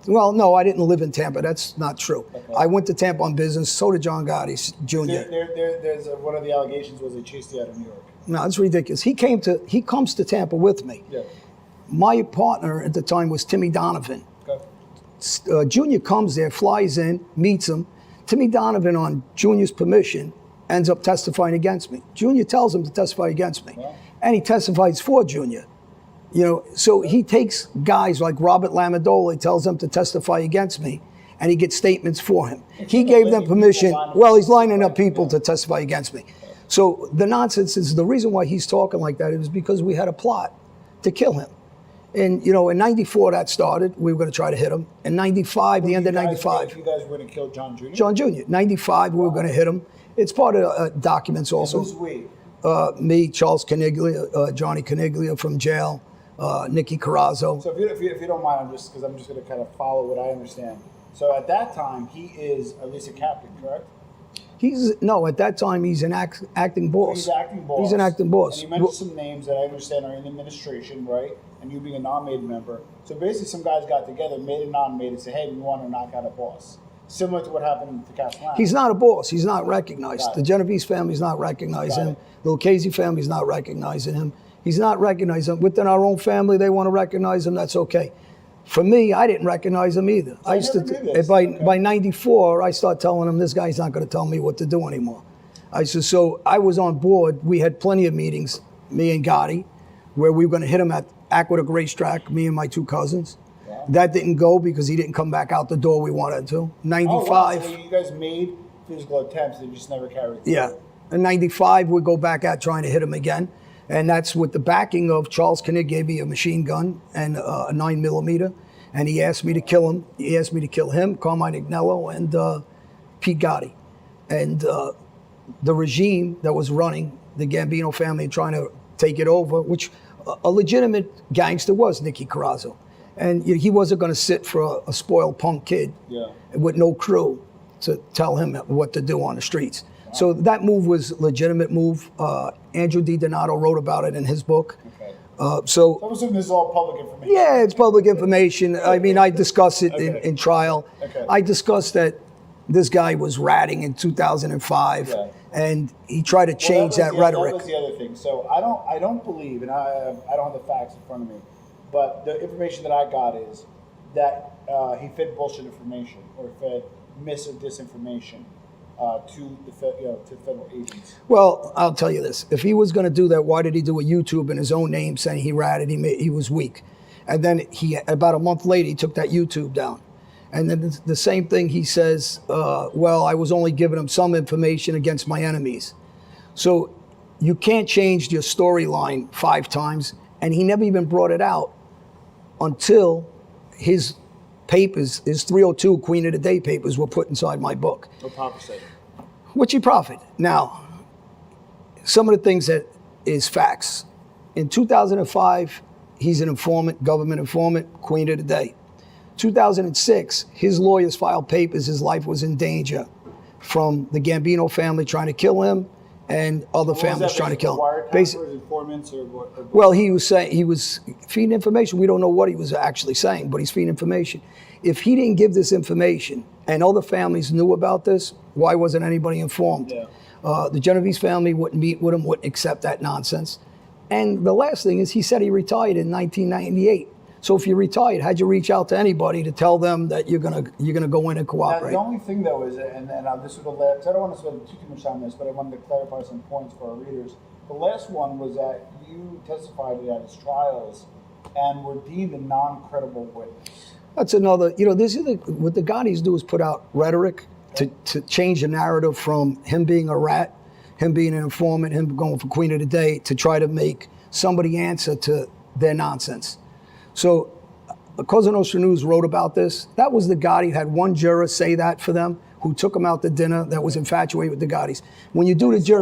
Well, no, I didn't live in Tampa. That's not true. Okay. I went to Tampa on business. So did John Gotti Jr. There's one of the allegations was they chased you out of New York. No, it's ridiculous. He comes to Tampa with me. Yeah. My partner at the time was Timmy Donovan. Okay. Junior comes there, flies in, meets him. Timmy Donovan, on Junior's permission, ends up testifying against me. Junior tells him to testify against me, and he testifies for Junior. You know, so he takes guys like Robert Lamidola, he tells them to testify against me, and he gets statements for him. He gave them permission. Well, he's lining up people to testify against me. So the nonsense is, the reason why he's talking like that is because we had a plot to kill him. And, you know, in 94 that started. We were going to try to hit him. In 95, the end of 95. You guys were going to kill John Jr.? John Jr. 95, we were going to hit him. It's part of documents also. And who's we? Me, Charles Caniglia, Johnny Caniglia from jail, Nicky Carrazzo. So if you don't mind, I'm just going to kind of follow what I understand. So at that time, he is at least a captain, correct? At that time, he's an acting boss. He's acting boss. He's an acting boss. And you mentioned some names that I understand are in administration, right? And you being a non-made member. So basically, some guys got together, made a non-made, and said, hey, we want to knock out a boss. Similar to what happened to Castellano. He's not a boss. He's not recognized. The Genovese family's not recognizing him. The Lucchese family's not recognizing him. He's not recognizing him. Within our own family, they want to recognize him. That's okay. For me, I didn't recognize him either. I used to. By 94, I start telling him, this guy's not going to tell me what to do anymore. I said, so I was on board. We had plenty of meetings, me and Gotti, where we were going to hit him at Aqueduct Racetrack, me and my two cousins. Yeah. That didn't go because he didn't come back out the door we wanted to. 95. Oh, wow. So you guys made physical attempts, they just never carried through. Yeah. In 95, we go back out trying to hit him again. And that's with the backing of Charles Knibb gave me a machine gun and a 9mm. And he asked me to kill him. He asked me to kill him, Carmine Agnello, and Pete Gotti. And the regime that was running the Gambino family, trying to take it over, which a legitimate gangster was Nicky Carrazzo. And he wasn't going to sit for a spoiled punk kid with no crew to tell him what to do on the streets. Wow. So that move was a legitimate move. Andrew DiDonato wrote about it in his book. Okay. So I'm assuming this is all public information. Yeah, it's public information. I mean, I discussed it in trial. Okay. I discussed that this guy was ratting in 2005, and he tried to change that rhetoric. That was the other thing. So I don't believe, and I don't have the facts in front of me, but the information that I got is that he fed bullshit information or fed mis or disinformation to the federal agents. Well, I'll tell you this: if he was going to do that, why did he do a YouTube in his own name saying he ratted? He was weak, and then about a month later he took that YouTube down. And then the same thing he says, well, I was only giving him some information against my enemies. So you can't change your storyline 5 times. And he never even brought it out until his papers, his 302 Queen of the Day papers were put inside my book. What Papa said. Which he profit. Now, some of the things that is facts. In 2005, he's an informant, government informant, Queen of the Day. 2006, his lawyers filed papers, his life was in danger from the Gambino family trying to kill him and other families trying to kill him. Informants or what? Well, he was saying, he was feeding information. We don't know what he was actually saying, but he's feeding information. If he didn't give this information and other families knew about this, why wasn't anybody informed? Yeah. The Genovese family wouldn't meet with him, wouldn't accept that nonsense. And the last thing is he said he retired in 1998. So if you retired, how'd you reach out to anybody to tell them that you're gonna go in and cooperate? Now, the only thing though is, and this would have, I don't want to spend too much time on this, but I wanted to clarify some points for our readers. The last one was that you testified at his trials and were deemed a non-credible witness. That's another, this is what the Gottis do is put out rhetoric to change the narrative from him being a rat, him being an informant, him going for Queen of the Day, to try to make somebody answer to their nonsense. So, Cosa Nostra News wrote about this. That was the Gotti, had one juror say that for them, who took him out to dinner, that was infatuated with the Gottis. When you do the jury,